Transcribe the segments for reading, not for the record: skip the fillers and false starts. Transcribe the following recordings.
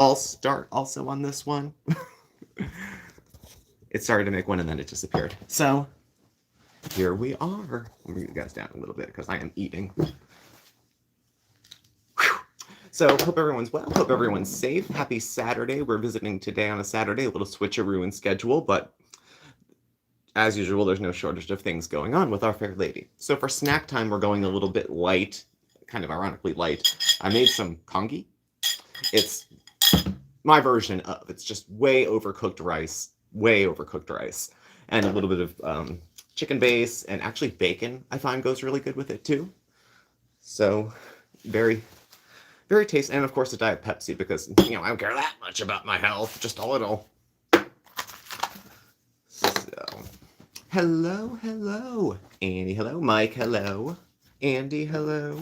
I'll start also on this one. It started to make one and then it disappeared. So here we are. I'll bring you guys down a little bit because I am eating. So hope everyone's well. Hope everyone's safe. Happy Saturday. We're visiting today on a Saturday, a little switcheroo in schedule, but as usual, there's no shortage of things going on with our fair lady. So for snack time, we're going a little bit light, kind of ironically light. I made some congee. It's my version of, it's just way overcooked rice, and a little bit of chicken base, and actually bacon I find goes really good with it too. So very, very tasty. And of course a Diet Pepsi because, I don't care that much about my health, just a little. So, hello, hello. Annie, hello. Mike, hello. Andy, hello.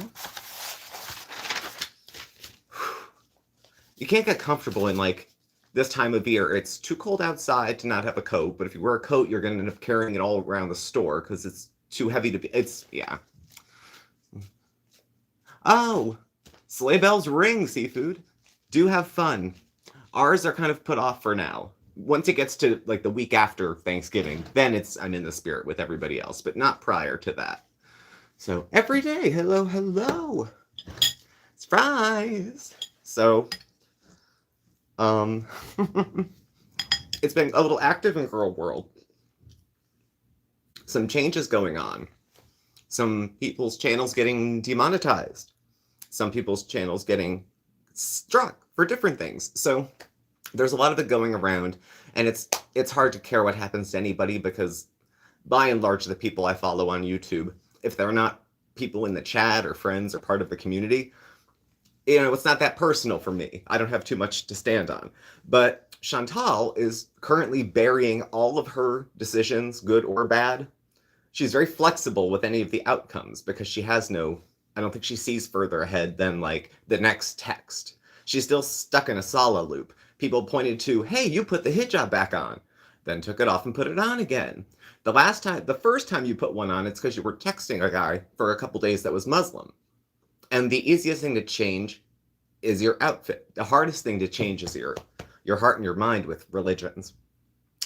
You can't get comfortable in like this time of year. It's too cold outside to not have a coat, but if you wear a coat, you're going to end up carrying it all around the store because it's too heavy to be. Yeah. Oh, sleigh bells ring, Seafood. Do have fun. Ours are kind of put off for now. Once it gets to like the week after Thanksgiving, then I'm in the spirit with everybody else, but not prior to that. So every day, hello, hello. It's fries. So, it's been a little active in girl world. Some changes going on. Some people's channels getting demonetized. Some people's channels getting struck for different things. So there's a lot of it going around, and it's hard to care what happens to anybody because by and large the people I follow on YouTube, if they're not people in the chat or friends or part of the community, it's not that personal for me. I don't have too much to stand on. But Chantal is currently burying all of her decisions, good or bad. She's very flexible with any of the outcomes because she has I don't think she sees further ahead than like the next text. She's still stuck in a Sala loop. People pointed to, hey, you put the hijab back on, then took it off and put it on again. The first time you put one on, it's because you were texting a guy for a couple days that was Muslim. And the easiest thing to change is your outfit. The hardest thing to change is your heart and your mind with religions.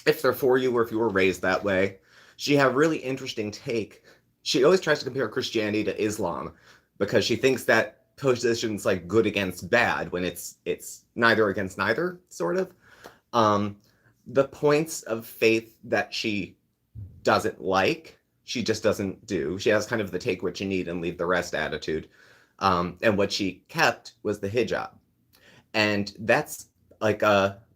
If they're for you or if you were raised that way. She had a really interesting take. She always tries to compare Christianity to Islam because she thinks that position's like good against bad when it's neither against neither, sort of. The points of faith that she doesn't like, she just doesn't do. She has kind of the take what you need and leave the rest attitude. And what she kept was the hijab. And that's like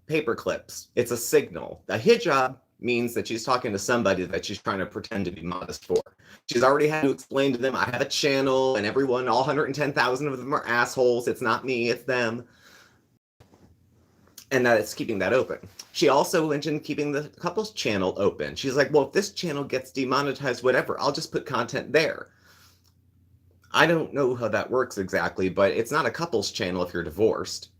paper clips. It's a signal. The hijab means that she's talking to somebody that she's trying to pretend to be modest for. She's already had to explain to them, I have a channel, and everyone, all 110,000 of them are assholes. It's not me, it's them. And that it's keeping that open. She also mentioned keeping the couple's channel open. She's like, well, if this channel gets demonetized, whatever, I'll just put content there. I don't know how that works exactly, but it's not a couple's channel if you're divorced.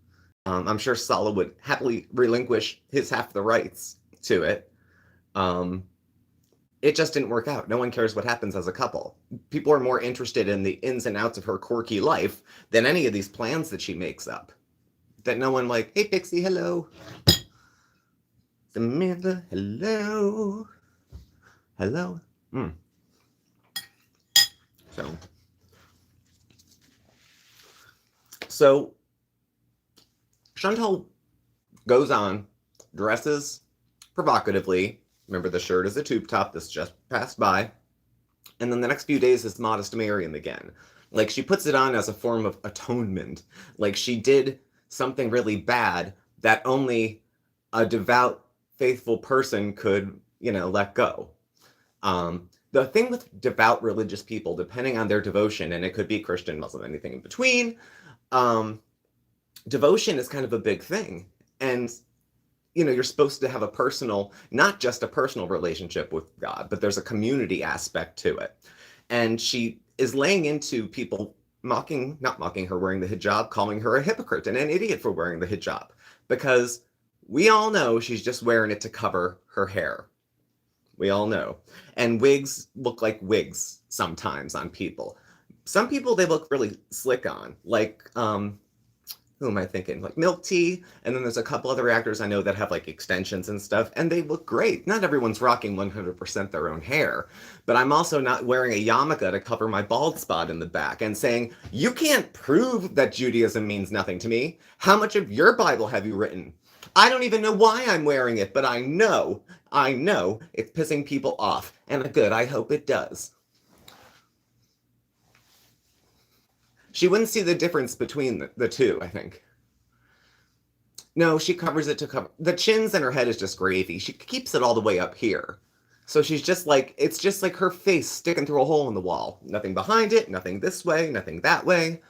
I'm sure Sala would happily relinquish his half of the rights to it. It just didn't work out. No one cares what happens as a couple. People are more interested in the ins and outs of her quirky life than any of these plans that she makes up. That no one like, hey, Pixie, hello. Samantha, hello. Hello. So Chantal goes on, dresses provocatively. Remember, the shirt is a tube top. This just passed by. And then the next few days is Modest Marian again. Like, she puts it on as a form of atonement. Like, she did something really bad that only a devout, faithful person could, let go. The thing with devout religious people, depending on their devotion, and it could be Christian, Muslim, anything in between, devotion is kind of a big thing. And you're supposed to have a personal, not just a personal relationship with God, but there's a community aspect to it. And she is laying into people not mocking her wearing the hijab, calling her a hypocrite and an idiot for wearing the hijab, because we all know she's just wearing it to cover her hair. We all know. And wigs look like wigs sometimes on people. Some people they look really slick on, like who am I thinking? Like milk tea, and then there's a couple other actors I know that have like extensions and stuff, and they look great. Not everyone's rocking 100% their own hair, but I'm also not wearing a yarmulke to cover my bald spot in the back and saying, you can't prove that Judaism means nothing to me. How much of your Bible have you written? I don't even know why I'm wearing it, but I know it's pissing people off, and good, I hope it does. She wouldn't see the difference between the two, I think. No, she covers it to cover. The chins and her head is just gravy. She keeps it all the way up here. So she's just like, it's just like her face sticking through a hole in the wall. Nothing behind it, nothing this way, nothing that way.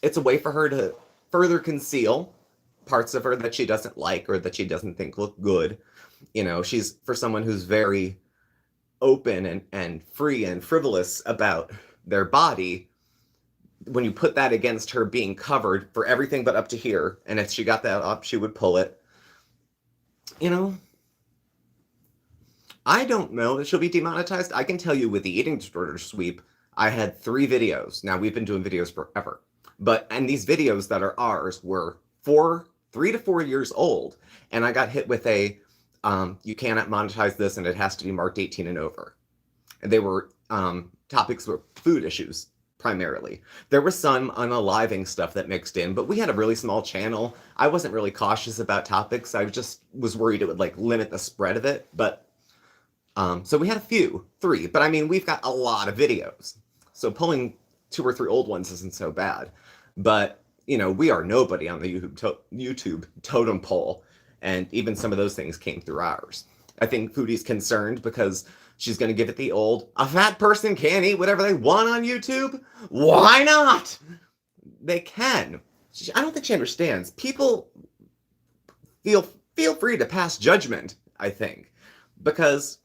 It's a way for her to further conceal parts of her that she doesn't like or that she doesn't think look good. You know, she's for someone who's very open and free and frivolous about their body. When you put that against her being covered for everything but up to here, and if she got that up, she would pull it. You know, I don't know that she'll be demonetized. I can tell you with the eating disorder sweep, I had 3 videos. Now, we've been doing videos forever. And these videos that are ours were 3 to 4 years old. And I got hit with you cannot monetize this and it has to be marked 18 and over. And they were topics were food issues. Primarily. There was some unaliving stuff that mixed in, but we had a really small channel. I wasn't really cautious about topics. I just was worried it would like limit the spread of it. But so we had 3, but I mean, we've got a lot of videos. So pulling 2 or 3 old ones isn't so bad. But, you know, we are nobody on the YouTube totem pole. And even some of those things came through ours. I think Foodie's concerned because she's going to give it the old, a fat person can eat whatever they want on YouTube? Why not? They can. I don't think she understands. People feel free to pass judgment, I think. Because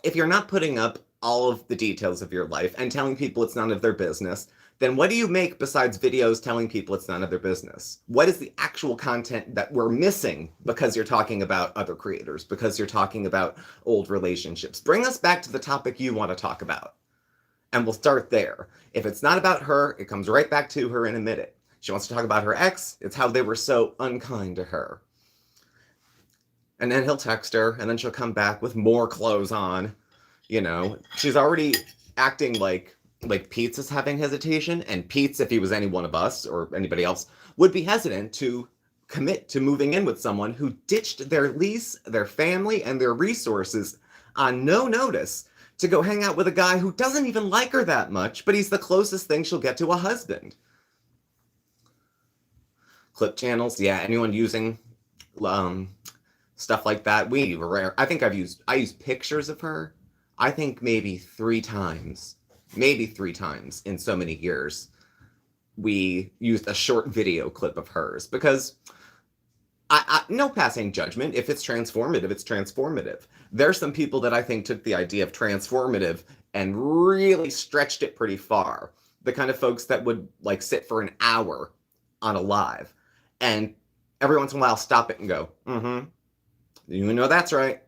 if you're not putting up all of the details of your life and telling people it's none of their business, then what do you make besides videos telling people it's none of their business? What is the actual content that we're missing because you're talking about other creators, because you're talking about old relationships? Bring us back to the topic you want to talk about. And we'll start there. If it's not about her, it comes right back to her in a minute. She wants to talk about her ex. It's how they were so unkind to her. And then he'll text her, and then she'll come back with more clothes on. You know, she's already acting like Pete's is having hesitation, and Pete's, if he was any one of us or anybody else, would be hesitant to commit to moving in with someone who ditched their lease, their family, and their resources on no notice to go hang out with a guy who doesn't even like her that much, but he's the closest thing she'll get to a husband. Clip channels, yeah, anyone using stuff like that, we rare. I think I used pictures of her, I think maybe 3 times. Maybe 3 times in so many years, we used a short video clip of hers because no passing judgment. If it's transformative, it's transformative. There's some people that I think took the idea of transformative and really stretched it pretty far. The kind of folks that would like sit for an hour on a live and every once in a while stop it and go, you know that's right.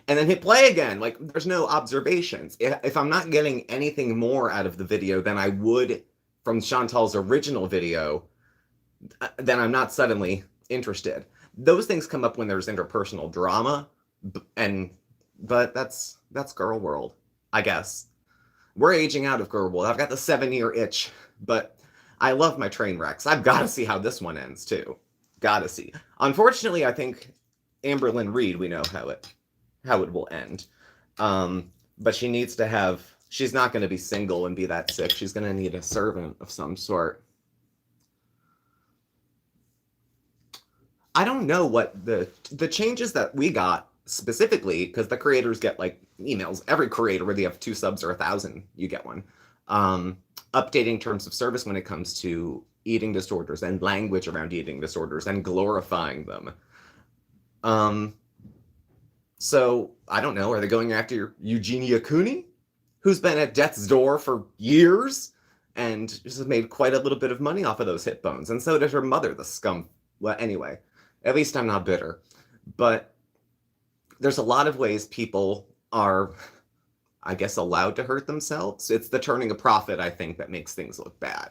And then hit play again. Like, there's no observations. If I'm not getting anything more out of the video than I would from Chantal's original video, then I'm not suddenly interested. Those things come up when there's interpersonal drama, but that's girl world, I guess. We're aging out of girl world. I've got the 7-year itch, but I love my train wrecks. I've got to see how this one ends, too. Gotta see. Unfortunately, I think Amber Lynn Reed, we know how it will end. But she needs to have, she's not going to be single and be that sick. She's going to need a servant of some sort. I don't know what the changes that we got specifically, because the creators get like emails. Every creator, whether you have 2 subs or 1,000, you get one. Updating terms of service when it comes to eating disorders and language around eating disorders and glorifying them. So, I don't know, are they going after Eugene Cooney, who's been at death's door for years and just has made quite a little bit of money off of those hip bones? And so did her mother, the scum. Well, anyway, at least I'm not bitter. But there's a lot of ways people are, I guess, allowed to hurt themselves. It's the turning a profit, I think, that makes things look bad.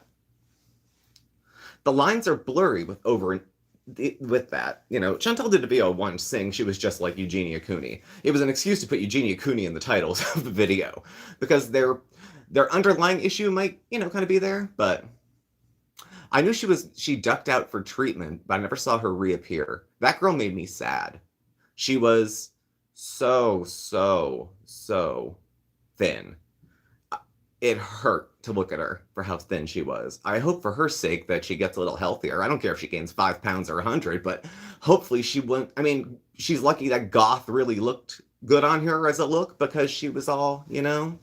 The lines are blurry with that. You know, Chantal did a video once saying she was just like Eugenia Cooney. It was an excuse to put Eugenia Cooney in the titles of the video because their underlying issue might, you know, kind of be there, but I knew she ducked out for treatment, but I never saw her reappear. That girl made me sad. She was so thin. It hurt to look at her for how thin she was. I hope for her sake that she gets a little healthier. I don't care if she gains 5 pounds or 100, but hopefully she won't. I mean, she's lucky that goth really looked good on her as a look because she was all, you know.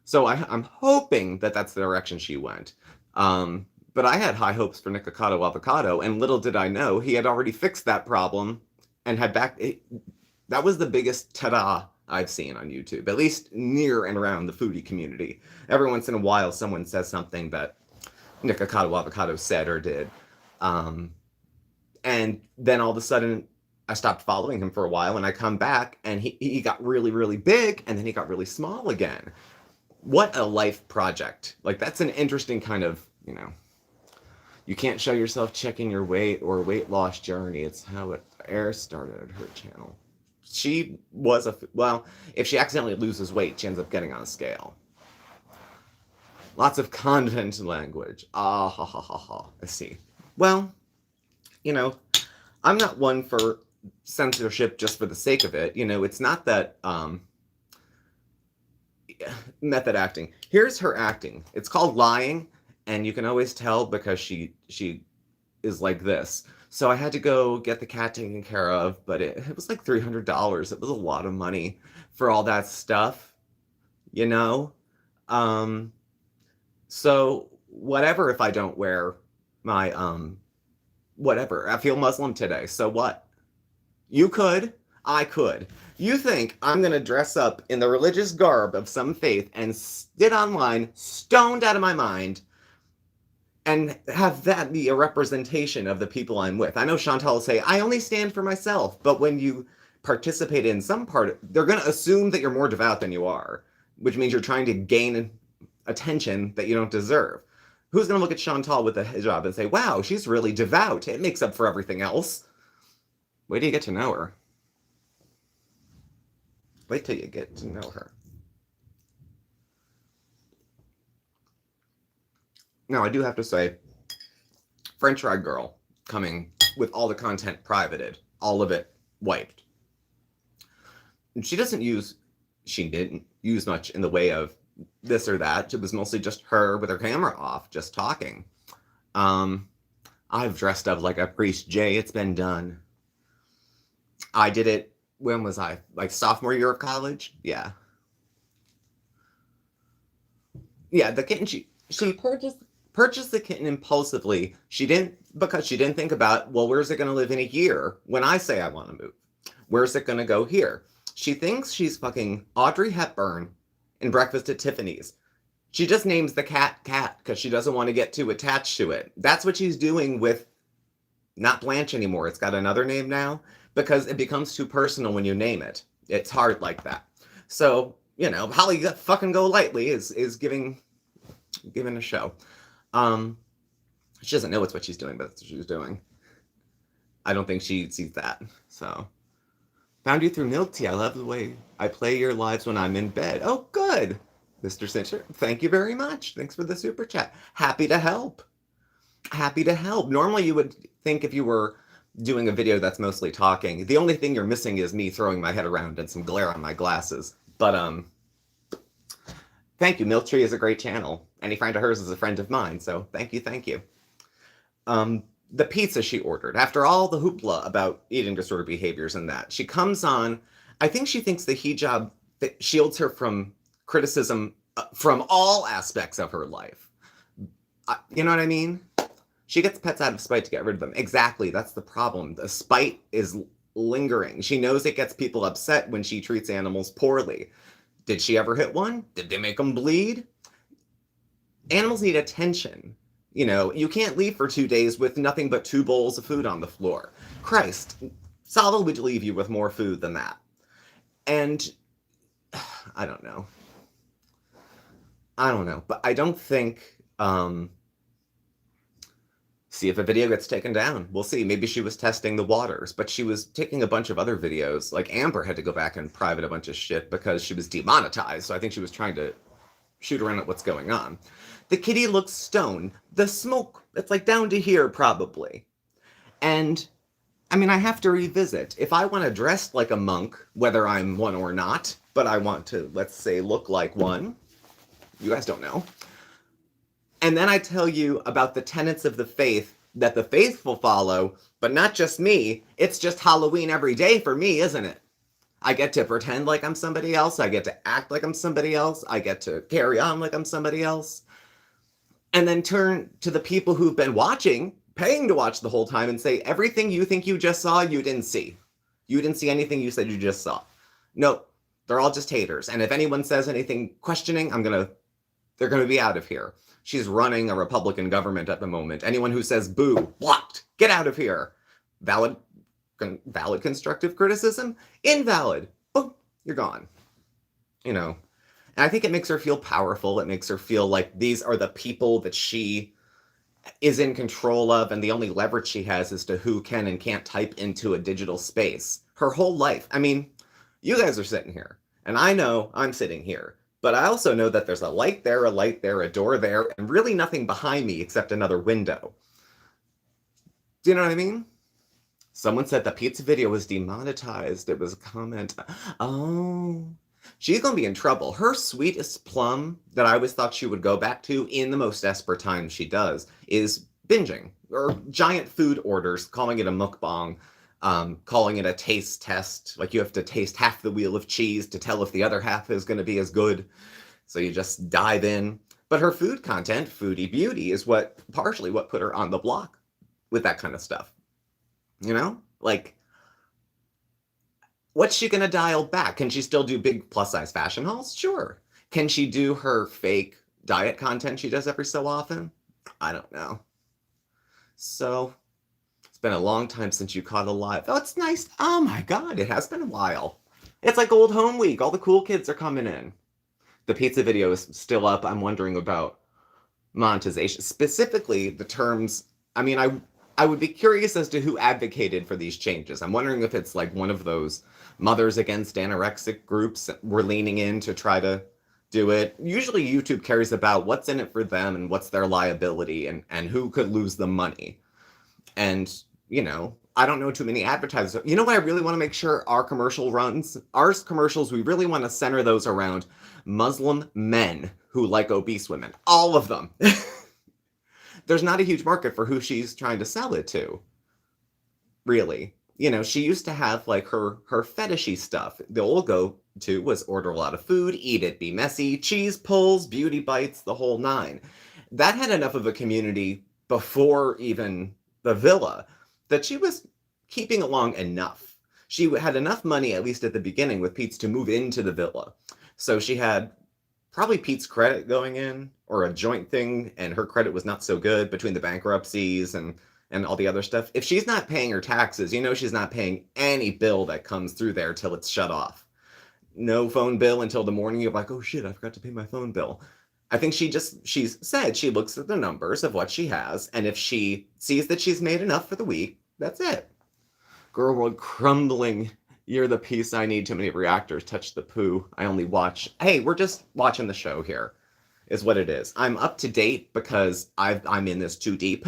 So I'm hoping that that's the direction she went. But I had high hopes for Nikocado Avocado, and little did I know he had already fixed that problem and had that was the biggest ta-da I've seen on YouTube, at least near and around the foodie community. Every once in a while, someone says something that Nikocado Avocado said or did. And then all of a sudden, I stopped following him for a while, and I come back, and he got really, really big, and then he got really small again. What a life project. Like, that's an interesting kind of, you know, you can't show yourself checking your weight or weight loss journey. It's how it started her channel. She was well, if she accidentally loses weight, she ends up getting on a scale. Lots of content language. Ah, ha, ha, ha, ha. I see. Well, you know, I'm not one for censorship just for the sake of it. You know, it's not that, method acting. Here's her acting. It's called lying, and you can always tell because she is like this. So I had to go get the cat taken care of, but it was like $300. It was a lot of money for all that stuff, you know? So whatever if I don't wear my, whatever. I feel Muslim today, so what? You could. I could. You think I'm going to dress up in the religious garb of some faith and sit online, stoned out of my mind, and have that be a representation of the people I'm with? I know Chantal will say, I only stand for myself, but when you participate in some part, they're going to assume that you're more devout than you are, which means you're trying to gain attention that you don't deserve. Who's going to look at Chantal with a hijab and say, wow, she's really devout. It makes up for everything else. Wait till you get to know her. Wait till you get to know her. Now, I do have to say, French Rag Girl coming with all the content privated, all of it wiped. And she didn't use much in the way of this or that. It was mostly just her with her camera off, just talking. I've dressed up like a priest, Jay. It's been done. I did it, when was I? Like sophomore year of college? Yeah. Yeah, the kitten, she purchased the kitten impulsively. Because she didn't think about, well, where's it going to live in a year when I say I want to move? Where's it going to go here? She thinks she's fucking Audrey Hepburn in Breakfast at Tiffany's. She just names the cat because she doesn't want to get too attached to it. That's what she's doing with not Blanche anymore. It's got another name now because it becomes too personal when you name it. It's hard like that. So, you know, Holly fucking Golightly is giving a show. She doesn't know it's what she's doing, but that's what she's doing. I don't think she sees that. So, found you through Milk Tea. I love the way I play your lives when I'm in bed. Oh, good. Mr. Cincher, thank you very much. Thanks for the super chat. Happy to help. Happy to help. Normally you would think if you were doing a video that's mostly talking, the only thing you're missing is me throwing my head around and some glare on my glasses. But, thank you. Milk Tree is a great channel. Any friend of hers is a friend of mine, so thank you, thank you. The pizza she ordered, after all the hoopla about eating disorder behaviors and that, she comes on, I think she thinks the hijab that shields her from criticism from all aspects of her life. You know what I mean? She gets pets out of spite to get rid of them. Exactly, that's the problem. The spite is lingering. She knows it gets people upset when she treats animals poorly. Did she ever hit one? Did they make them bleed? Animals need attention. You know, you can't leave for 2 days with nothing but 2 bowls of food on the floor. Christ, Salo would leave you with more food than that. And I don't know. But I don't think See if a video gets taken down. We'll see. Maybe she was testing the waters, but she was taking a bunch of other videos. Like Amber had to go back and private a bunch of shit because she was demonetized. So I think she was trying to shoot around at what's going on. The kitty looks stoned. The smoke, it's like down to here probably. And I mean, I have to revisit. If I want to dress like a monk, whether I'm one or not, but I want to, let's say, look like one, you guys don't know. And then I tell you about the tenets of the faith that the faithful follow, but not just me. It's just Halloween every day for me, isn't it? I get to pretend like I'm somebody else. I get to act like I'm somebody else. I get to carry on like I'm somebody else. And then turn to the people who've been watching, paying to watch the whole time, and say, everything you think you just saw, you didn't see. You didn't see anything you said you just saw. No, they're all just haters. And if anyone says anything questioning, they're gonna be out of here. She's running a Republican government at the moment. Anyone who says boo, blocked, get out of here. Valid constructive criticism, invalid. Boom, you're gone. You know, and I think it makes her feel powerful. It makes her feel like these are the people that she is in control of, and the only leverage she has is to who can and can't type into a digital space. Her whole life. I mean, you guys are sitting here, and I know I'm sitting here. But I also know that there's a light there, a door there, and really nothing behind me except another window. Do you know what I mean? Someone said the pizza video was demonetized. It was a comment. Oh, she's going to be in trouble. Her sweetest plum that I always thought she would go back to in the most desperate times she does is binging or giant food orders, calling it a mukbang. Calling it a taste test, like you have to taste half the wheel of cheese to tell if the other half is going to be as good. So you just dive in. But her food content, Foodie Beauty, is partially what put her on the block with that kind of stuff. You know? Like, what's she going to dial back? Can she still do big plus-size fashion hauls? Sure. Can she do her fake diet content she does every so often? I don't know. So been a long time since Nikocado live. Oh, it's nice. Oh my god, it has been a while. It's like old home week. All the cool kids are coming in. The pizza video is still up. I'm wondering about monetization. Specifically, the terms. I mean, I would be curious as to who advocated for these changes. I'm wondering if it's like one of those mothers against anorexic groups that were leaning in to try to do it. Usually YouTube cares about what's in it for them and what's their liability and who could lose the money. And you know, I don't know too many advertisers. You know what I really want to make sure our commercial runs? Our commercials, we really want to center those around Muslim men who like obese women. All of them. There's not a huge market for who she's trying to sell it to. Really. You know, she used to have like her fetishy stuff. The old go-to was order a lot of food, eat it, be messy, cheese pulls, beauty bites, the whole nine. That had enough of a community before even the villa that she was keeping along enough. She had enough money, at least at the beginning, with Pete's to move into the villa. So she had probably Pete's credit going in, or a joint thing, and her credit was not so good between the bankruptcies and all the other stuff. If she's not paying her taxes, you know she's not paying any bill that comes through there till it's shut off. No phone bill until the morning. You're like, oh shit, I forgot to pay my phone bill. I think she's said she looks at the numbers of what she has, and if she sees that she's made enough for the week, that's it. Girl world crumbling. You're the piece I need. Too many reactors. Touch the poo. I only watch. Hey, we're just watching the show here, is what it is. I'm up to date because I'm in this too deep.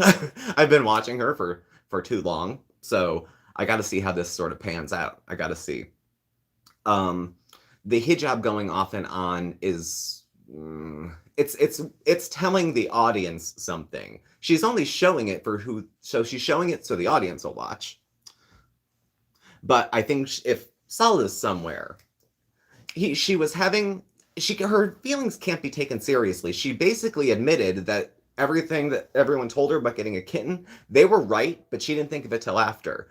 I've been watching her for too long, so I got to see how this sort of pans out. I got to see. The hijab going off and on is. It's telling the audience something. She's only showing it so she's showing it so the audience will watch. But I think if Saul is somewhere, her feelings can't be taken seriously. She basically admitted that everything that everyone told her about getting a kitten, they were right, but she didn't think of it till after.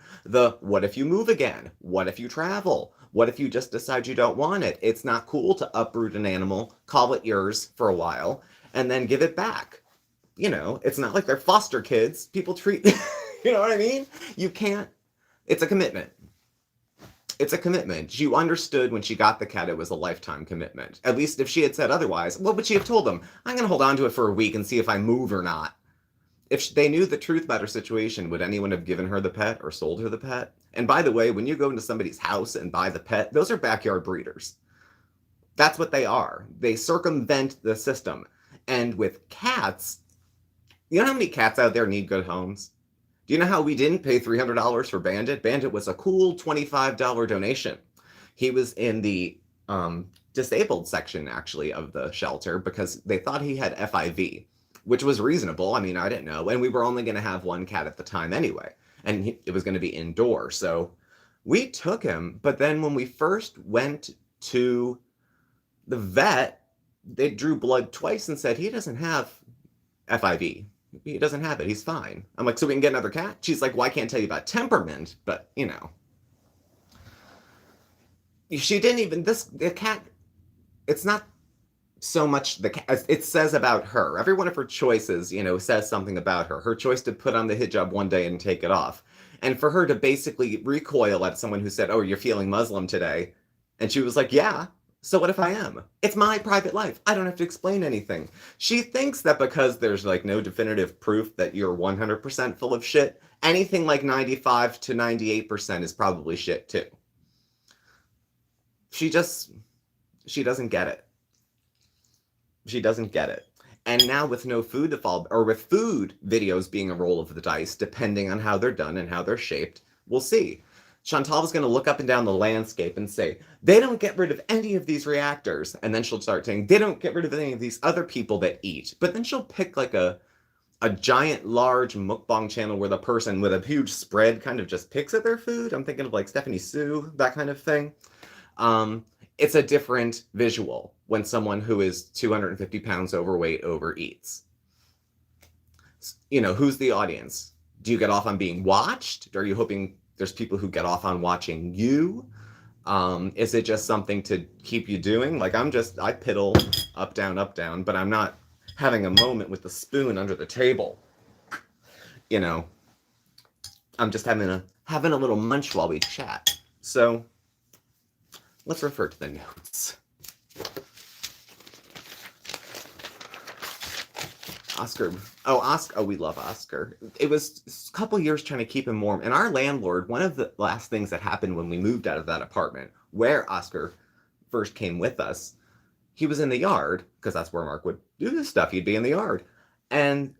What if you move again? What if you travel? What if you just decide you don't want it? It's not cool to uproot an animal, call it yours for a while, and then give it back. You know, it's not like they're foster kids. People treat, you know what I mean? You can't, it's a commitment. It's a commitment. You understood when she got the cat it was a lifetime commitment. At least if she had said otherwise, what would she have told them? I'm going to hold on to it for a week and see if I move or not. If they knew the truth about her situation, would anyone have given her the pet or sold her the pet? And by the way, when you go into somebody's house and buy the pet, those are backyard breeders. That's what they are. They circumvent the system. And with cats, you know how many cats out there need good homes? Do you know how we didn't pay $300 for Bandit? Bandit was a cool $25 donation. He was in the disabled section, actually, of the shelter because they thought he had FIV, which was reasonable. I mean, I didn't know. And we were only going to have one cat at the time anyway. And it was going to be indoor. So we took him. But then when we first went to the vet, they drew blood twice and said, he doesn't have FIV. He doesn't have it. He's fine. I'm like, so we can get another cat? She's like, well, I can't tell you about temperament, but, you know. She didn't even, the cat, it's not so much the cat, it says about her. Every one of her choices, you know, says something about her. Her choice to put on the hijab one day and take it off. And for her to basically recoil at someone who said, oh, you're feeling Muslim today. And she was like, yeah. So what if I am? It's my private life. I don't have to explain anything. She thinks that because there's like no definitive proof that you're 100% full of shit, anything like 95 to 98% is probably shit too. She doesn't get it. She doesn't get it. And now with no food to fall, or with food videos being a roll of the dice, depending on how they're done and how they're shaped, we'll see. Chantal was going to look up and down the landscape and say, they don't get rid of any of these reactors. And then she'll start saying, they don't get rid of any of these other people that eat. But then she'll pick like a giant, large mukbang channel where the person with a huge spread kind of just picks at their food. I'm thinking of like Stephanie Sue, that kind of thing. It's a different visual when someone who is 250 pounds overweight overeats. You know, who's the audience? Do you get off on being watched? Are you hoping there's people who get off on watching you? Is it just something to keep you doing? Like I piddle up, down, but I'm not having a moment with the spoon under the table. You know, I'm just having a little munch while we chat. So let's refer to the notes. Oscar. Oh, we love Oscar. It was a couple years trying to keep him warm. And our landlord, one of the last things that happened when we moved out of that apartment where Oscar first came with us, he was in the yard, because that's where Mark would do this stuff. He'd be in the yard. And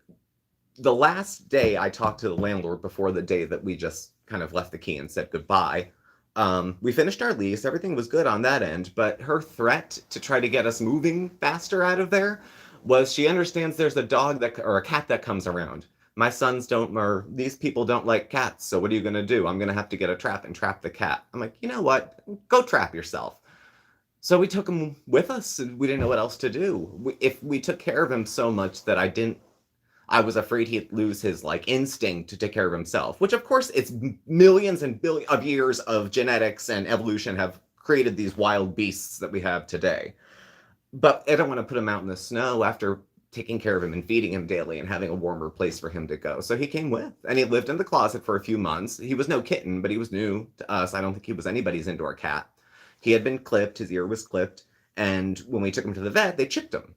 the last day I talked to the landlord before the day that we just kind of left the key and said goodbye, we finished our lease. Everything was good on that end. But her threat to try to get us moving faster out of there was she understands there's a dog or a cat that comes around. My sons these people don't like cats, so what are you going to do? I'm going to have to get a trap and trap the cat. I'm like, you know what? Go trap yourself. So we took him with us, and we didn't know what else to do. If we took care of him so much that I was afraid he'd lose his like instinct to take care of himself, which of course it's millions and billions of years of genetics and evolution have created these wild beasts that we have today. But I don't want to put him out in the snow after taking care of him and feeding him daily and having a warmer place for him to go. So he came with, and he lived in the closet for a few months. He was no kitten, but he was new to us. I don't think he was anybody's indoor cat. He had been clipped. His ear was clipped. And when we took him to the vet, they chipped him.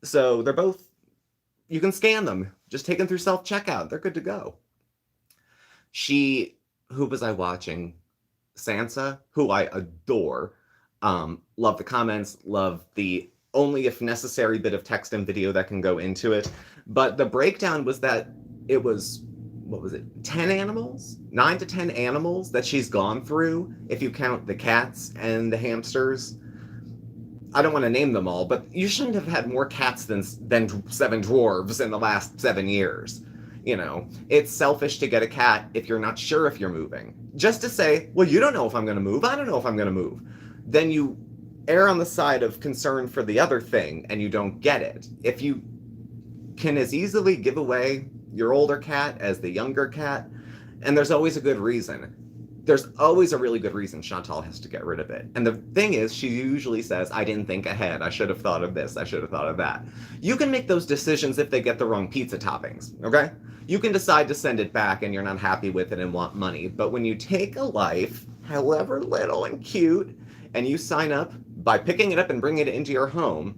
So they're both, you can scan them. Just take them through self-checkout. They're good to go. Who was I watching? Sansa, who I adore. Love the comments, love the only if necessary bit of text and video that can go into it. But the breakdown was that it was, 10 animals? 9 to 10 animals that she's gone through, if you count the cats and the hamsters. I don't want to name them all, but you shouldn't have had more cats than 7 dwarves in the last 7 years. You know, it's selfish to get a cat if you're not sure if you're moving. Just to say, well, you don't know if I'm going to move. I don't know if I'm going to move. Then you err on the side of concern for the other thing and you don't get it. If you can as easily give away your older cat as the younger cat, and there's always a good reason. There's always a really good reason Chantal has to get rid of it. And the thing is, she usually says, I didn't think ahead. I should have thought of this. I should have thought of that. You can make those decisions if they get the wrong pizza toppings, okay? You can decide to send it back and you're not happy with it and want money. But when you take a life, however little and cute, and you sign up by picking it up and bringing it into your home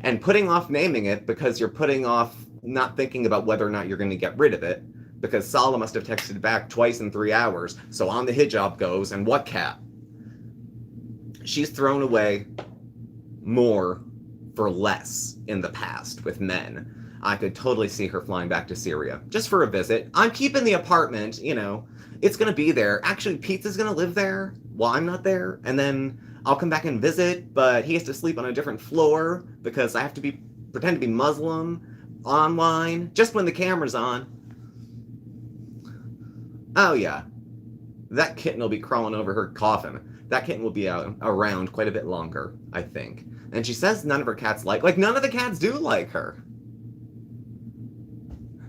and putting off naming it because you're putting off not thinking about whether or not you're going to get rid of it, because Salah must have texted back twice in 3 hours, so on the hijab goes, and what cat? She's thrown away more for less in the past with men. I could totally see her flying back to Syria just for a visit. I'm keeping the apartment, you know, it's going to be there. Actually, Pete's going to live there while I'm not there, and then I'll come back and visit, but he has to sleep on a different floor because I have to pretend to be Muslim online just when the camera's on. Oh yeah, that kitten will be crawling over her coffin. That kitten will be around quite a bit longer, I think. And she says none of her cats like none of the cats do like her.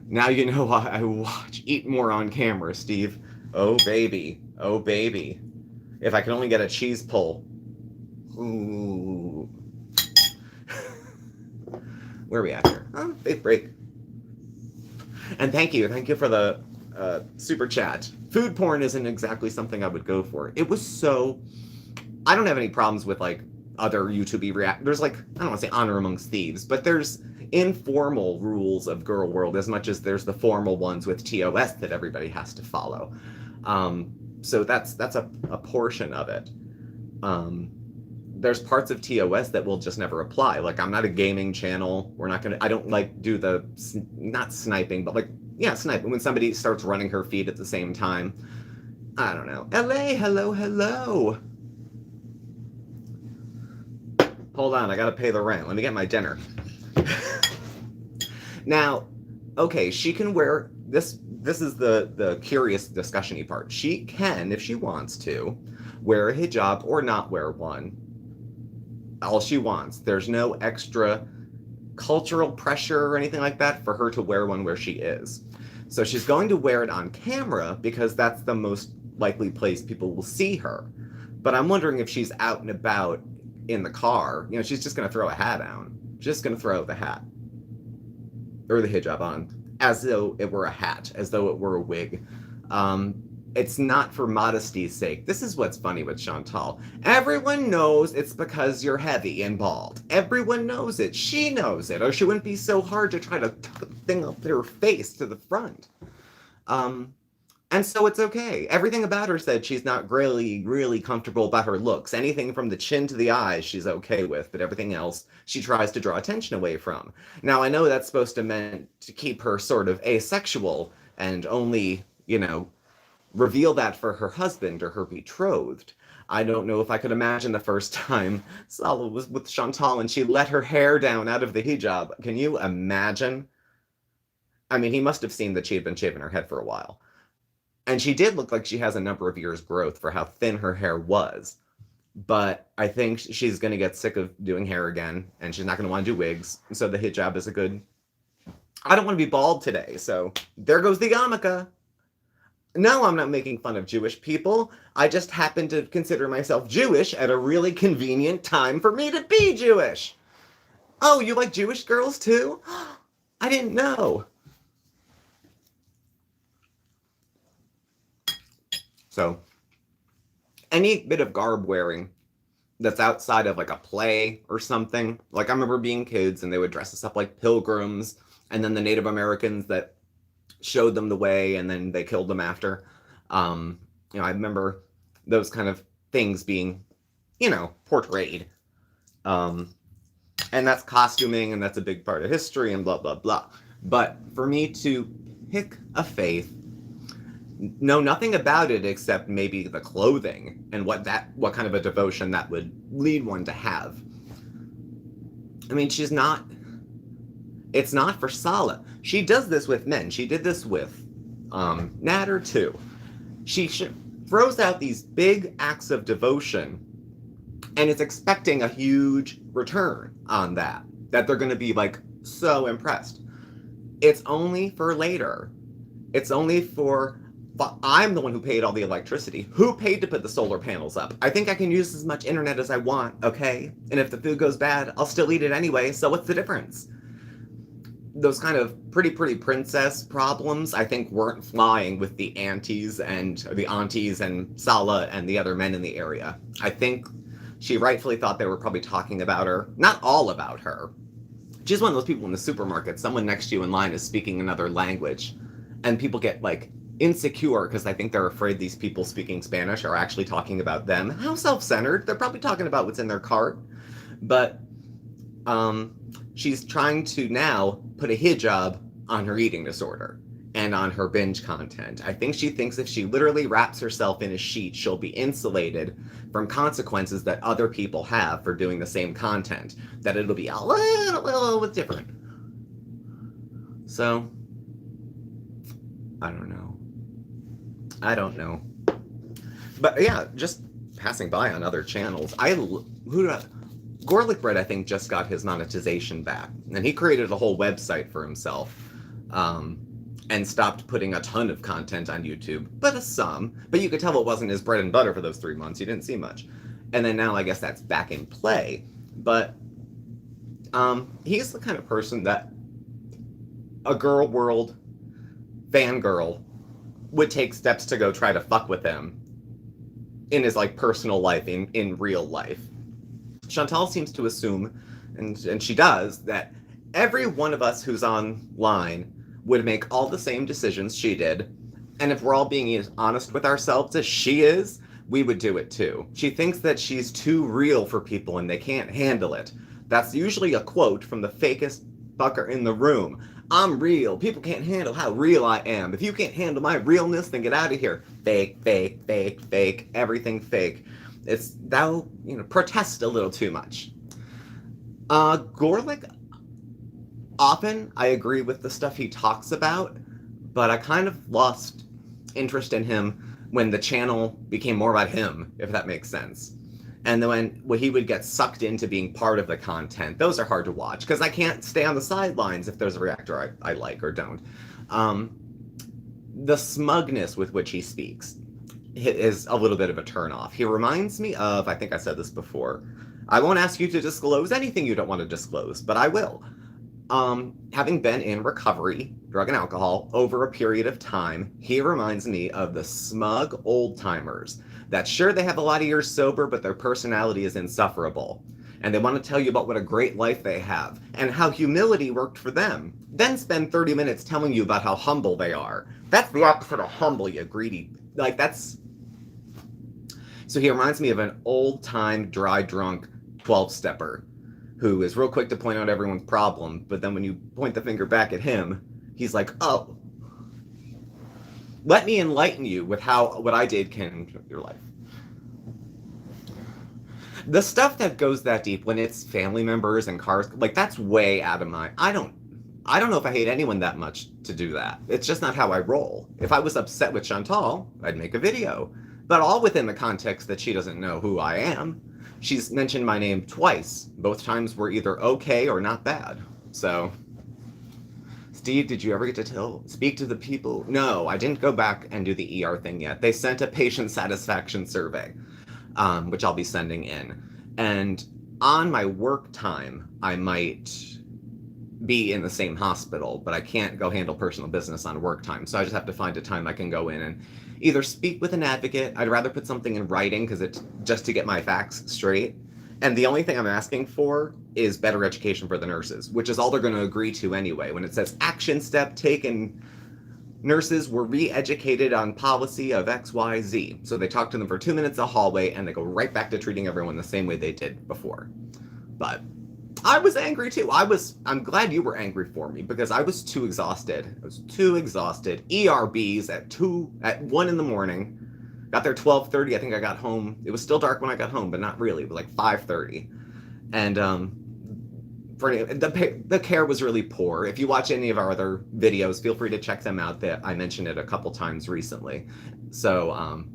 Now you know why I watch Eat More on camera, Steve. Oh baby, oh baby. If I could only get a cheese pull. Ooh. Where are we at here? Oh, big break. And thank you for the super chat. Food porn isn't exactly something I would go for. It was so... I don't have any problems with, like, other YouTube react. There's, like, I don't want to say honor amongst thieves, but there's informal rules of girl world as much as there's the formal ones with TOS that everybody has to follow. So that's a portion of it. There's parts of TOS that will just never apply. Like, I'm not a gaming channel. I don't, like, do the, not sniping, but, like, yeah, sniping. When somebody starts running her feed at the same time. I don't know. LA, hello, hello. Hold on, I gotta pay the rent. Let me get my dinner. Now, okay, she can wear, this is the curious discussion-y part. She can, if she wants to, wear a hijab or not wear one. All she wants. There's no extra cultural pressure or anything like that for her to wear one where she is. So she's going to wear it on camera because that's the most likely place people will see her. But I'm wondering if she's out and about in the car, you know, she's just going to throw a hat on. Just going to throw the hat. Or the hijab on. As though it were a hat. As though it were a wig. It's not for modesty's sake. This is what's funny with Chantal. Everyone knows it's because you're heavy and bald. Everyone knows it. She knows it. Or she wouldn't be so hard to try to tuck the thing up her face to the front. And so it's okay. Everything about her said she's not really, really comfortable about her looks. Anything from the chin to the eyes she's okay with, but everything else she tries to draw attention away from. Now, I know that's supposed to mean to keep her sort of asexual and only, you know, reveal that for her husband or her betrothed. I don't know if I could imagine the first time Salah was with Chantal and she let her hair down out of the hijab. Can you imagine? I mean, he must have seen that she had been shaving her head for a while. And she did look like she has a number of years' growth for how thin her hair was. But I think she's going to get sick of doing hair again, and she's not going to want to do wigs. So the hijab is a good... I don't want to be bald today, so there goes the yarmulke. No, I'm not making fun of Jewish people. I just happen to consider myself Jewish at a really convenient time for me to be Jewish. Oh, you like Jewish girls too? I didn't know. So, any bit of garb wearing that's outside of like a play or something. Like I remember being kids and they would dress us up like pilgrims, and then the Native Americans that showed them the way and then they killed them after. You know, I remember those kind of things being, you know, portrayed. And that's costuming and that's a big part of history and blah, blah, blah. But for me to pick a faith, know nothing about it except maybe the clothing and what kind of a devotion that would lead one to have. I mean, it's not for Salah. She does this with men. She did this with Natter too. She throws out these big acts of devotion and is expecting a huge return on that they're going to be like so impressed. It's only for later. It's only for... I'm the one who paid all the electricity. Who paid to put the solar panels up? I think I can use as much internet as I want, okay? And if the food goes bad, I'll still eat it anyway, so what's the difference? Those kind of pretty princess problems, I think, weren't flying with the aunties and Salah and the other men in the area. I think she rightfully thought they were probably talking about her. Not all about her. She's one of those people in the supermarket, someone next to you in line is speaking another language, and people get, like, insecure because I think they're afraid these people speaking Spanish are actually talking about them. How self-centered. They're probably talking about what's in their cart. But she's trying to now put a hijab on her eating disorder and on her binge content. I think she thinks if she literally wraps herself in a sheet, she'll be insulated from consequences that other people have for doing the same content, that it'll be a little bit different. So, I don't know. But yeah, just passing by on other channels. Gorlick Bread, I think, just got his monetization back, and he created a whole website for himself, and stopped putting a ton of content on YouTube, but some. But you could tell it wasn't his bread and butter for those 3 months. You didn't see much. And then now I guess that's back in play. But he's the kind of person that a girl world fangirl would take steps to go try to fuck with him in his, like, personal life, in real life. Chantal seems to assume, and she does, that every one of us who's online would make all the same decisions she did, and if we're all being as honest with ourselves as she is, we would do it too. She thinks that she's too real for people and they can't handle it. That's usually a quote from the fakest fucker in the room. I'm real. People can't handle how real I am. If you can't handle my realness, then get out of here. Fake, fake, fake, fake, everything fake. It's, thou, protest a little too much. Gorlick, often I agree with the stuff he talks about, but I kind of lost interest in him when the channel became more about him, if that makes sense. And then when he would get sucked into being part of the content, those are hard to watch, because I can't stay on the sidelines if there's a reactor I like or don't. The smugness with which he speaks is a little bit of a turnoff. He reminds me of, I think I said this before, I won't ask you to disclose anything you don't want to disclose, but I will. Having been in recovery, drug and alcohol, over a period of time, he reminds me of the smug old-timers that sure, they have a lot of years sober, but their personality is insufferable. And they want to tell you about what a great life they have, and how humility worked for them. Then spend 30 minutes telling you about how humble they are. That's the opposite of humble, you greedy. Like, that's... So he reminds me of an old-time, dry, drunk 12-stepper who is real quick to point out everyone's problem, but then when you point the finger back at him, he's like, oh, let me enlighten you with how what I did can improve your life. The stuff that goes that deep, when it's family members and cars, like, that's way out of my... I don't know if I hate anyone that much to do that. It's just not how I roll. If I was upset with Chantal, I'd make a video. But all within the context that she doesn't know who I am. She's mentioned my name twice. Both times were either okay or not bad. So, Steve, did you ever get to speak to the people? No, I didn't go back and do the ER thing yet. They sent a patient satisfaction survey, which I'll be sending in. And on my work time, I might be in the same hospital, but I can't go handle personal business on work time. So I just have to find a time I can go in and either speak with an advocate. I'd rather put something in writing because it's just to get my facts straight. And the only thing I'm asking for is better education for the nurses, which is all they're going to agree to anyway. When it says action step taken, nurses were re-educated on policy of X, Y, Z. So they talk to them for 2 minutes in the hallway and they go right back to treating everyone the same way they did before. But I was angry too. I'm glad you were angry for me because I was too exhausted. I was too exhausted. ERBs at 1 in the morning. Got there 12:30. I think I got home. It was still dark when I got home, but not really. It was like 5:30. And the care was really poor. If you watch any of our other videos, feel free to check them out. That I mentioned it a couple times recently. So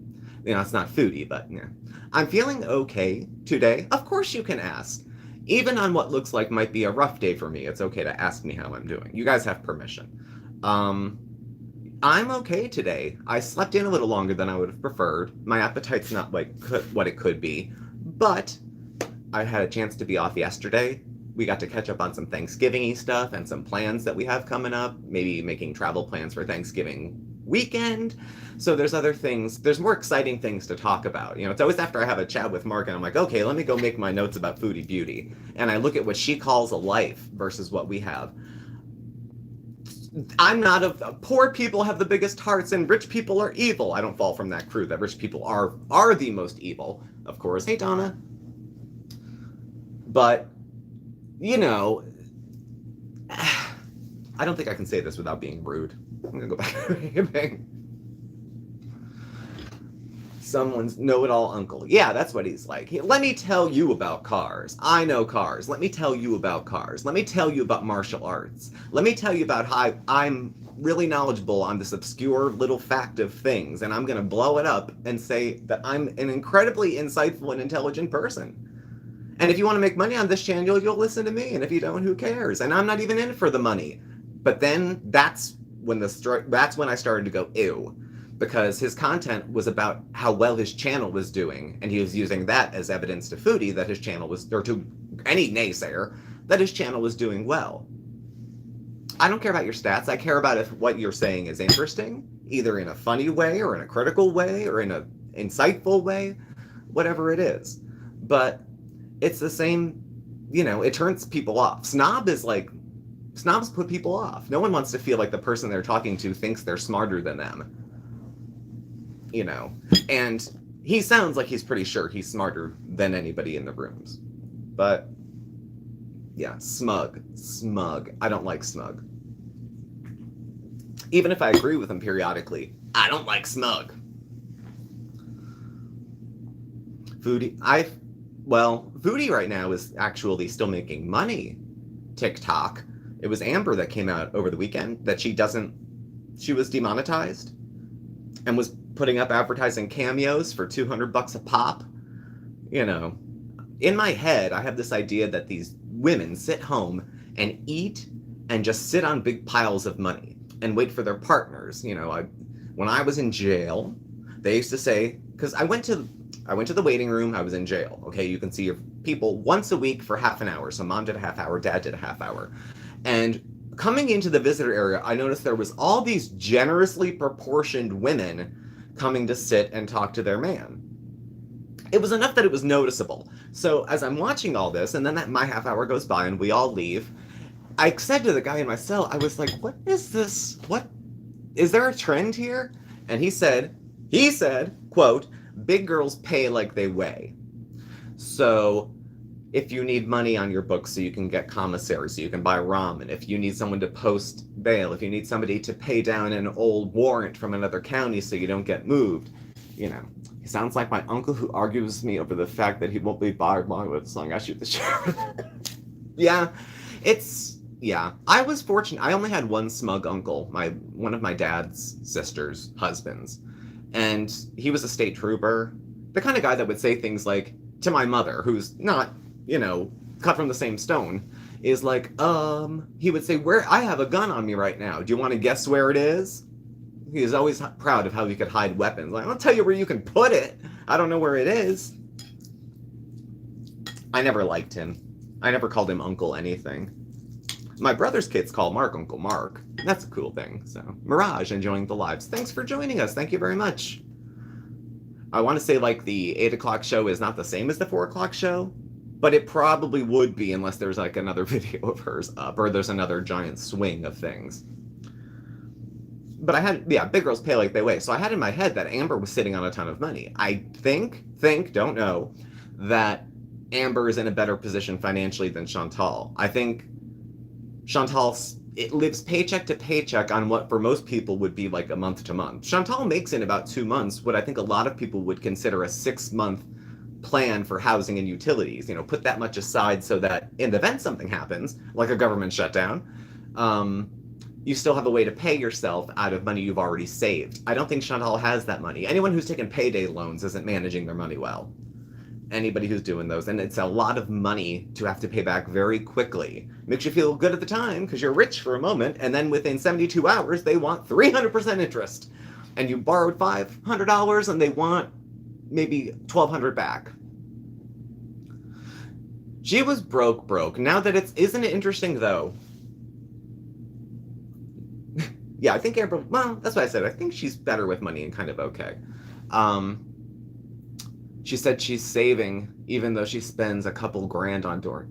it's not Foodie, but yeah. I'm feeling okay today. Of course you can ask. Even on what looks like might be a rough day for me, it's okay to ask me how I'm doing. You guys have permission. I'm okay today. I slept in a little longer than I would have preferred. My appetite's not like what it could be, but I had a chance to be off yesterday. We got to catch up on some Thanksgiving-y stuff and some plans that we have coming up. Maybe making travel plans for Thanksgiving weekend. So there's other things, there's more exciting things to talk about. It's always after I have a chat with Mark and I'm like, okay, let me go make my notes about Foodie Beauty. And I look at what she calls a life versus what we have. I'm not poor people have the biggest hearts and rich people are evil. I don't fall from that crew that rich people are the most evil, of course. Hey, Donna. But, I don't think I can say this without being rude. I'm gonna go back to someone's know-it-all uncle. Yeah, that's what he's like. Let me tell you about cars. I know cars. Let me tell you about cars. Let me tell you about martial arts. Let me tell you about how I'm really knowledgeable on this obscure little fact of things, and I'm gonna blow it up and say that I'm an incredibly insightful and intelligent person. And if you want to make money on this channel, you'll listen to me, and if you don't, who cares? And I'm not even in it for the money. But then that's when I started to go, ew. Because his content was about how well his channel was doing, and he was using that as evidence to Foodie that his channel was, or to any naysayer, that his channel was doing well. I don't care about your stats. I care about if what you're saying is interesting, either in a funny way, or in a critical way, or in an insightful way, whatever it is. But it's the same, it turns people off. Snobs put people off. No one wants to feel like the person they're talking to thinks they're smarter than them. And he sounds like he's pretty sure he's smarter than anybody in the rooms. But, yeah, smug. I don't like smug. Even if I agree with him periodically, I don't like smug. Foodie right now is actually still making money. TikTok. It was Amber that came out over the weekend that she was demonetized and was putting up advertising cameos for $200 a pop. In my head, I have this idea that these women sit home and eat and just sit on big piles of money and wait for their partners. When I was in jail, they used to say, because I went to the waiting room, I was in jail. Okay, you can see your people once a week for half an hour. So mom did a half hour, dad did a half hour. And coming into the visitor area, I noticed there was all these generously proportioned women coming to sit and talk to their man. It was enough that it was noticeable. So as I'm watching all this, and then my half hour goes by and we all leave, I said to the guy in my cell, I was like, what is this? What? Is there a trend here? And he said, quote, big girls pay like they weigh. So if you need money on your books so you can get commissary, so you can buy ramen, if you need someone to post bail, if you need somebody to pay down an old warrant from another county so you don't get moved, he sounds like my uncle who argues with me over the fact that he won't be barred with as long as I shoot the sheriff. I was fortunate. I only had one smug uncle, one of my dad's sister's husbands, and he was a state trooper, the kind of guy that would say things like, to my mother, who's not, cut from the same stone, is like, he would say, I have a gun on me right now. Do you want to guess where it is? He is always proud of how he could hide weapons. Like, I'll tell you where you can put it. I don't know where it is. I never liked him. I never called him Uncle anything. My brother's kids call Mark Uncle Mark. That's a cool thing. So, Mirage, enjoying the lives. Thanks for joining us. Thank you very much. I want to say, the 8 o'clock show is not the same as the 4 o'clock show, but it probably would be unless there's, another video of hers up, or there's another giant swing of things. But I had, big girls pay like they weigh. So I had in my head that Amber was sitting on a ton of money. I don't know, that Amber is in a better position financially than Chantal. I think Chantal, it lives paycheck to paycheck on what for most people would be a month to month. Chantal makes in about 2 months what I think a lot of people would consider a 6-month plan for housing and utilities. Put that much aside so that in the event something happens, like a government shutdown, you still have a way to pay yourself out of money you've already saved. I don't think Chantal has that money. Anyone who's taken payday loans isn't managing their money well. Anybody who's doing those, and it's a lot of money to have to pay back very quickly. Makes you feel good at the time because you're rich for a moment, and then within 72 hours they want 300% interest, and you borrowed $500 and they want maybe $1,200 back. She was broke. Now that isn't it interesting though? Yeah, I think Amber, well, that's what I said. I think she's better with money and kind of okay. Um, she said she's saving even though she spends a couple grand on door.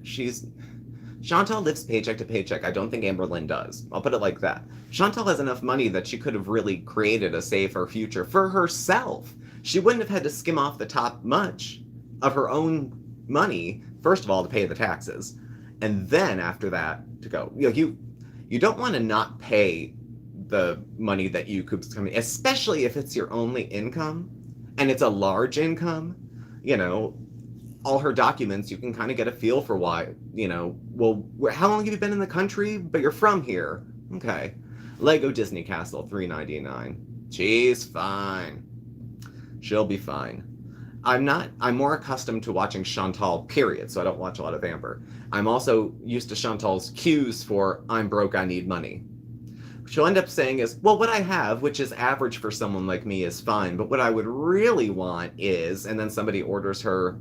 Chantal lives paycheck to paycheck. I don't think Amber Lynn does. I'll put it like that. Chantal has enough money that she could have really created a safer future for herself. She wouldn't have had to skim off the top much of her own money, first of all, to pay the taxes. And then after that, to go. You don't want to not pay the money that you could come in, especially if it's your only income and it's a large income. You know, all her documents, you can kind of get a feel for why, well, how long have you been in the country? But you're from here. Okay. Lego Disney Castle, $3.99. She's fine. She'll be fine. I'm more accustomed to watching Chantal, period, so I don't watch a lot of Amber. I'm also used to Chantal's cues for, I'm broke, I need money. What she'll end up saying is, well, what I have, which is average for someone like me, is fine, but what I would really want is, and then somebody orders her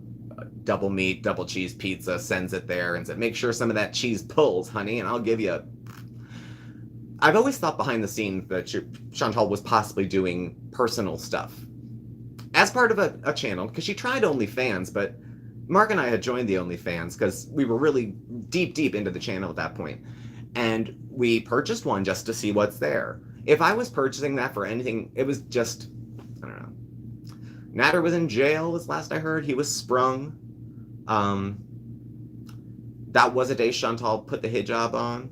double meat, double cheese pizza, sends it there, and said, make sure some of that cheese pulls, honey, and I'll give you a... I've always thought behind the scenes that Chantal was possibly doing personal stuff as part of a channel, because she tried OnlyFans, but Mark and I had joined the OnlyFans because we were really deep into the channel at that point. And we purchased one just to see what's there. If I was purchasing that for anything, it was just, I don't know. Natter was in jail, was last I heard. He was sprung. That was a day Chantal put the hijab on.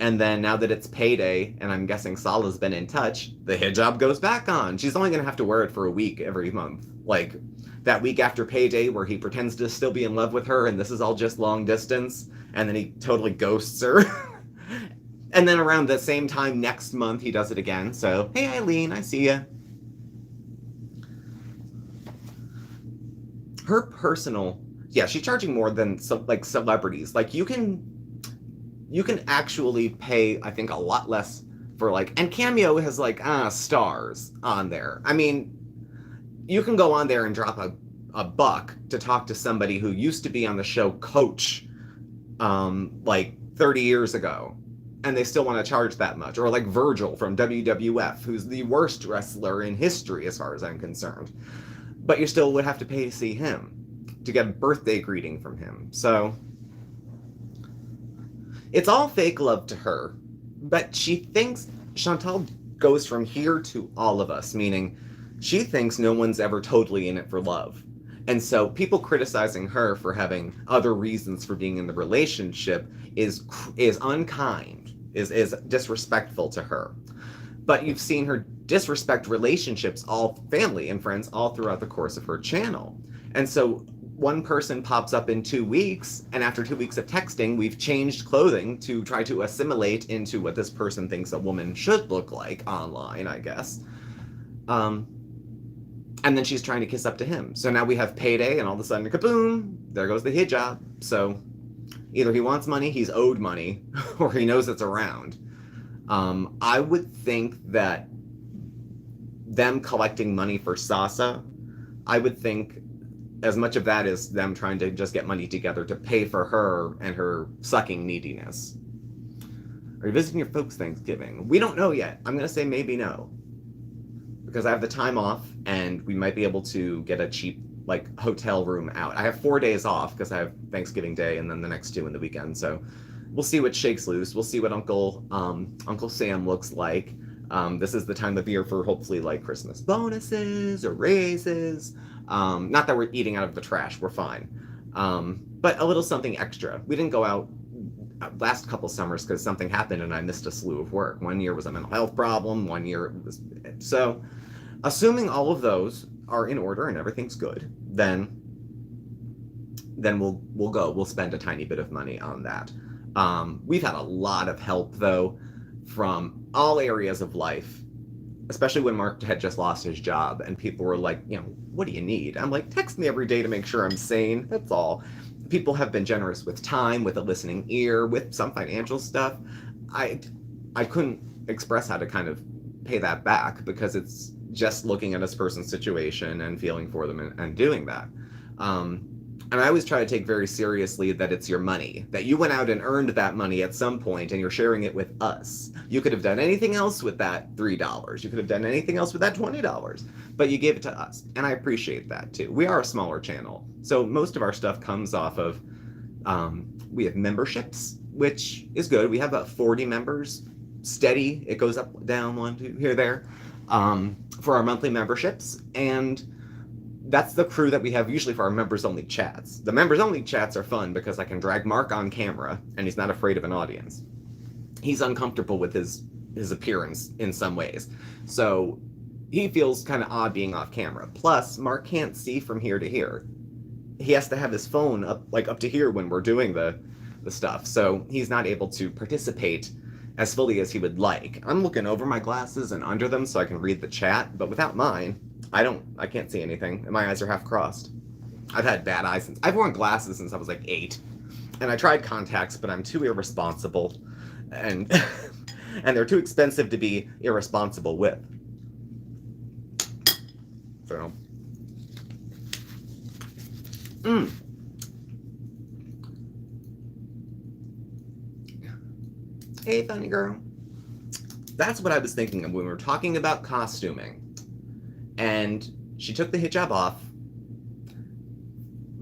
And then now that it's payday, and I'm guessing Salah's been in touch, the hijab goes back on. She's only going to have to wear it for a week every month. Like, that week after payday where he pretends to still be in love with her, and this is all just long distance, and then he totally ghosts her. And then around the same time next month, he does it again. So, hey, Eileen, I see ya. Her personal... Yeah, she's charging more than, like, celebrities. Like, you can actually pay, I think, a lot less for, like, and Cameo has, like, stars on there. I mean, you can go on there and drop a buck to talk to somebody who used to be on the show Coach, like, 30 years ago, and they still want to charge that much. Or, like, Virgil from WWF, who's the worst wrestler in history, as far as I'm concerned. But you still would have to pay to see him, to get a birthday greeting from him. So... it's all fake love to her, but she thinks Chantal goes from here to all of us, meaning she thinks no one's ever totally in it for love. And so people criticizing her for having other reasons for being in the relationship is unkind, is disrespectful to her. But you've seen her disrespect relationships, all family and friends, all throughout the course of her channel. And so one person pops up in 2 weeks, and after 2 weeks of texting, we've changed clothing to try to assimilate into what this person thinks a woman should look like online, I guess. And then she's trying to kiss up to him. So now we have payday, and all of a sudden, kaboom, there goes the hijab. So either he wants money, he's owed money, or he knows it's around. I would think that them collecting money for Sasa, I would think as much of that is them trying to just get money together to pay for her and her sucking neediness. Are you visiting your folks Thanksgiving? We don't know yet. I'm going to say maybe no. Because I have the time off, and we might be able to get a cheap, like, hotel room out. I have 4 days off, because I have Thanksgiving Day and then the next 2 in the weekend, so we'll see what shakes loose. We'll see what Uncle Sam looks like. This is the time of year for hopefully, like, Christmas bonuses or raises. Not that we're eating out of the trash, we're fine. But a little something extra. We didn't go out last couple summers because something happened and I missed a slew of work. 1 year was a mental health problem, 1 year it was... So, assuming all of those are in order and everything's good, then we'll go. We'll spend a tiny bit of money on that. We've had a lot of help, though, from all areas of life, especially when Mark had just lost his job and people were like, what do you need? I'm like, text me every day to make sure I'm sane. That's all. People have been generous with time, with a listening ear, with some financial stuff. I couldn't express how to kind of pay that back because it's just looking at this person's situation and feeling for them and doing that. And I always try to take very seriously that it's your money, that you went out and earned that money at some point and you're sharing it with us. You could have done anything else with that $3. You could have done anything else with that $20, but you gave it to us. And I appreciate that too. We are a smaller channel. So most of our stuff comes off of, we have memberships, which is good. We have about 40 members, steady. It goes up, down, one, two, here, there, for our monthly memberships. And that's the crew that we have usually for our members-only chats. The members-only chats are fun because I can drag Mark on camera, and he's not afraid of an audience. He's uncomfortable with his appearance in some ways. So he feels kind of odd being off camera. Plus, Mark can't see from here to here. He has to have his phone up to here when we're doing the stuff. So he's not able to participate as fully as he would like. I'm looking over my glasses and under them so I can read the chat, but without mine, I can't see anything, and my eyes are half crossed. I've had bad eyes I've worn glasses since I was like 8, and I tried contacts, but I'm too irresponsible, and and they're too expensive to be irresponsible with. So, Hey, funny girl. That's what I was thinking of when we were talking about costuming. And she took the hijab off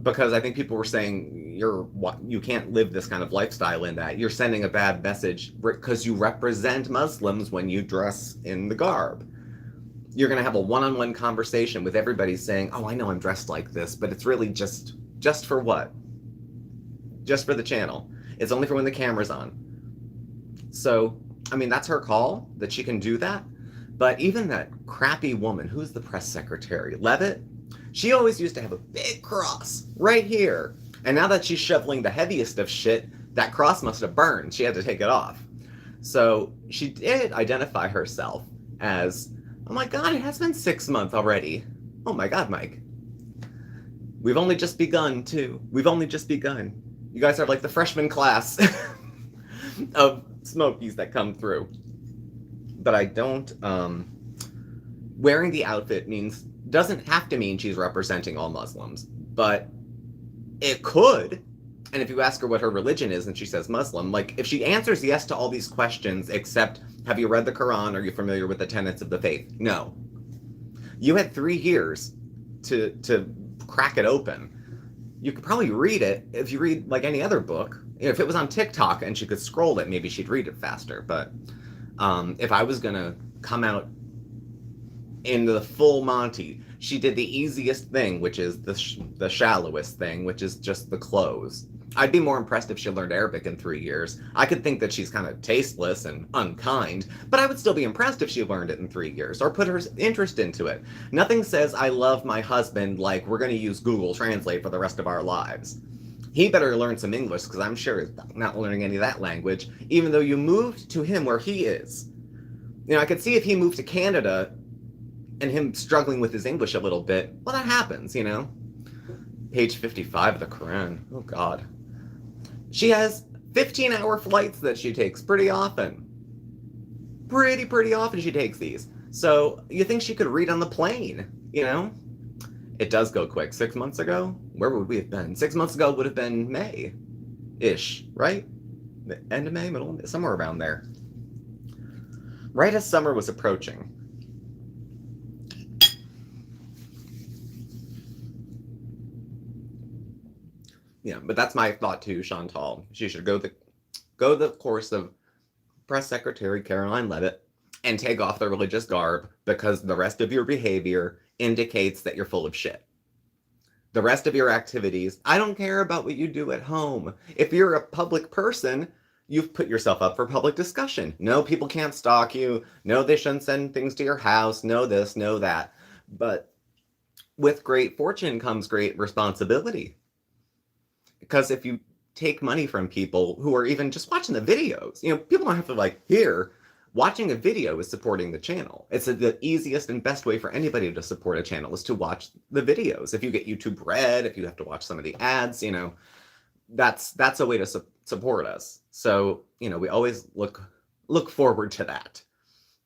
because I think people were saying you can't live this kind of lifestyle in that. You're sending a bad message because you represent Muslims when you dress in the garb. You're going to have a one-on-one conversation with everybody saying, oh, I know I'm dressed like this, but it's really just for what? Just for the channel. It's only for when the camera's on. So, I mean, that's her call that she can do that. But even that crappy woman, who's the press secretary, Levitt, she always used to have a big cross right here. And now that she's shoveling the heaviest of shit, that cross must have burned. She had to take it off. So she did identify herself as, oh my God, it has been 6 months already. Oh my God, Mike. We've only just begun, too. We've only just begun. You guys are like the freshman class of Smokies that come through. But I don't, wearing the outfit doesn't have to mean she's representing all Muslims, but it could. And if you ask her what her religion is and she says Muslim, like if she answers yes to all these questions, except have you read the Quran? Are you familiar with the tenets of the faith? No. You had 3 years to crack it open. You could probably read it if you read like any other book. If it was on TikTok and she could scroll it, maybe she'd read it faster, but if I was gonna come out in the full Monty, she did the easiest thing, which is the shallowest thing, which is just the clothes. I'd be more impressed if she learned Arabic in 3 years. I could think that she's kind of tasteless and unkind, but I would still be impressed if she learned it in 3 years or put her interest into it. Nothing says I love my husband like we're going to use Google Translate for the rest of our lives. He better learn some English because I'm sure he's not learning any of that language, even though you moved to him where he is. You know, I could see if he moved to Canada and him struggling with his English a little bit. Well, that happens, you know. Page 55 of the Quran. Oh, God. She has 15-hour flights that she takes pretty often. Pretty often she takes these. So you think she could read on the plane, you know? It does go quick. 6 months ago? Where would we have been? 6 months ago would have been May-ish, right? The end of May, middle of May, somewhere around there. Right as summer was approaching. Yeah, but that's my thought too, Chantal. She should go the course of Press Secretary Caroline Levitt and take off the religious garb because the rest of your behavior indicates that you're full of shit. The rest of your activities, I don't care about what you do at home. If you're a public person, you've put yourself up for public discussion. No, people can't stalk you. No, they shouldn't send things to your house. No this, no that. But with great fortune comes great responsibility. Because if you take money from people who are even just watching the videos, you know, people don't have to like hear. Watching a video is supporting the channel. It's the easiest and best way for anybody to support a channel is to watch the videos. If you get YouTube Red, if you have to watch some of the ads, you know, that's a way to support us. So, you know, we always look forward to that.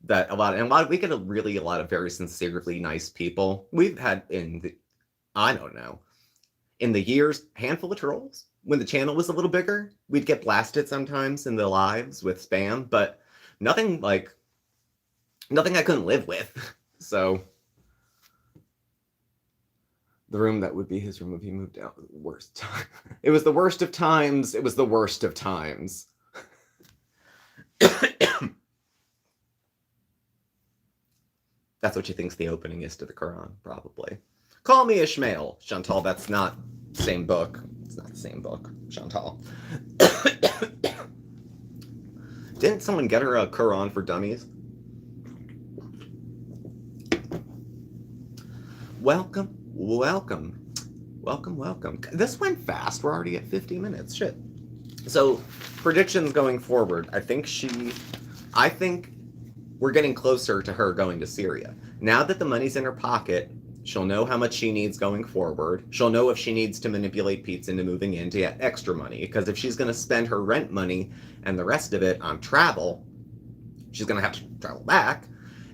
We get a lot of very sincerely nice people. We've had I don't know, In the years, handful of trolls. When the channel was a little bigger, we'd get blasted sometimes in the lives with spam, but nothing I couldn't live with. So the room that would be his room if he moved out was the worst time. It was the worst of times. It was the worst of times. That's what she thinks the opening is to the Quran, probably. Call me Ishmael. Chantal, that's not the same book. It's not the same book, Chantal. Didn't someone get her a Quran for Dummies? Welcome, welcome, welcome, welcome. This went fast. We're already at 50 minutes. Shit. So, predictions going forward. I think we're getting closer to her going to Syria. Now that the money's in her pocket, she'll know how much she needs going forward. She'll know if she needs to manipulate Pete into moving in to get extra money. Because if she's going to spend her rent money and the rest of it on travel, she's going to have to travel back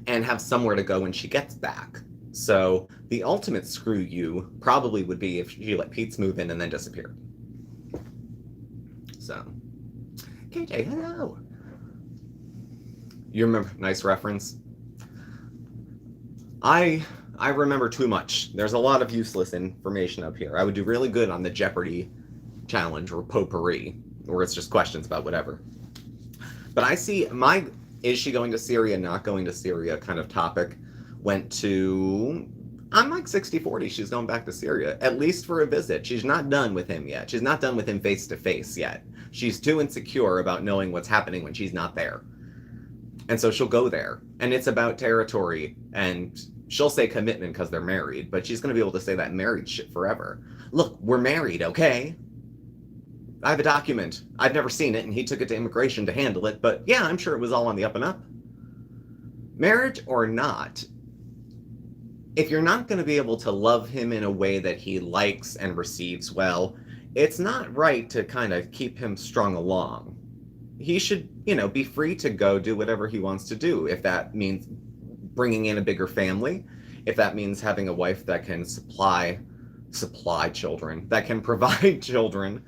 and have somewhere to go when she gets back. So the ultimate screw you probably would be if she let Pete's move in and then disappear. So, KJ, hello. You remember, nice reference. I remember too much. There's a lot of useless information up here. I would do really good on the Jeopardy challenge or potpourri, where it's just questions about whatever. But I see my is she going to Syria, not going to Syria kind of topic went to, I'm like 60-40, she's going back to Syria, at least for a visit. She's not done with him yet. She's not done with him face to face yet. She's too insecure about knowing what's happening when she's not there. And so she'll go there. And it's about territory, and she'll say commitment because they're married, but she's going to be able to say that married shit forever. Look, we're married, okay? I have a document. I've never seen it, and he took it to immigration to handle it, but yeah, I'm sure it was all on the up and up. Marriage or not, if you're not going to be able to love him in a way that he likes and receives well, it's not right to kind of keep him strung along. He should, be free to go do whatever he wants to do. If that means bringing in a bigger family, if that means having a wife that can supply children, that can provide children,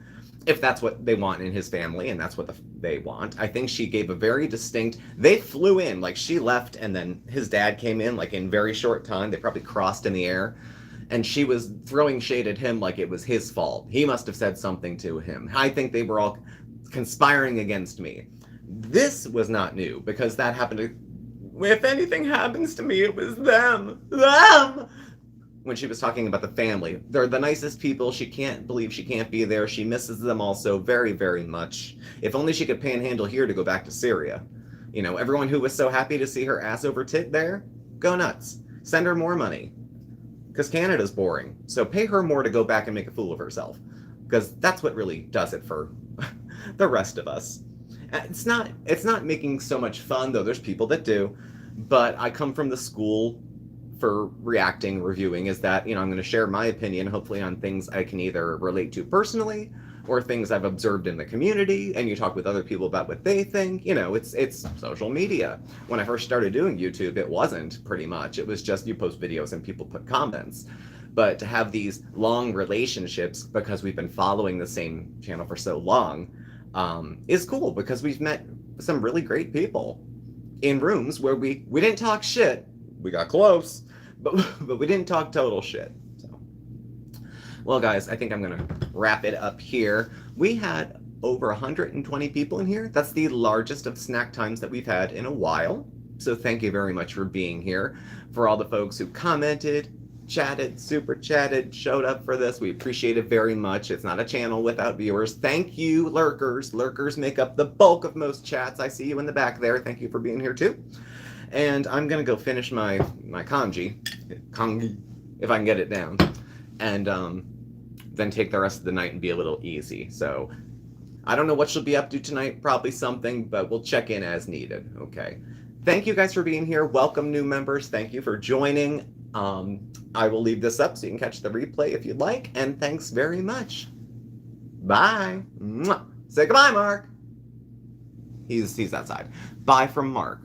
if that's what they want in his family and that's what they want. I think she gave a very distinct, they flew in, like she left and then his dad came in like in very short time. They probably crossed in the air and she was throwing shade at him like it was his fault. He must have said something to him. I think they were all conspiring against me. This was not new because that happened to, if anything happens to me, it was them. When she was talking about the family. They're the nicest people. She can't believe she can't be there. She misses them all so very, very much. If only she could panhandle here to go back to Syria. Everyone who was so happy to see her ass over tit there, go nuts. Send her more money. Because Canada's boring. So pay her more to go back and make a fool of herself. Because that's what really does it for the rest of us. It's not making so much fun, though there's people that do. But I come from the school for reacting, reviewing, is that, I'm going to share my opinion, hopefully on things I can either relate to personally or things I've observed in the community, and you talk with other people about what they think. It's social media. When I first started doing YouTube, it wasn't pretty much. It was just you post videos and people put comments. But to have these long relationships, because we've been following the same channel for so long, is cool because we've met some really great people in rooms where we didn't talk shit. We got close. But we didn't talk total shit. So, well, guys, I think I'm going to wrap it up here. We had over 120 people in here. That's the largest of snack times that we've had in a while. So thank you very much for being here. For all the folks who commented, chatted, super chatted, showed up for this, we appreciate it very much. It's not a channel without viewers. Thank you, lurkers. Lurkers make up the bulk of most chats. I see you in the back there. Thank you for being here, too. And I'm going to go finish my kanji, if I can get it down, and then take the rest of the night and be a little easy. So I don't know what she'll be up to tonight, probably something, but we'll check in as needed. Okay. Thank you guys for being here. Welcome new members. Thank you for joining. I will leave this up so you can catch the replay if you'd like, and thanks very much. Bye. Mwah. Say goodbye, Mark. He's outside. Bye from Mark.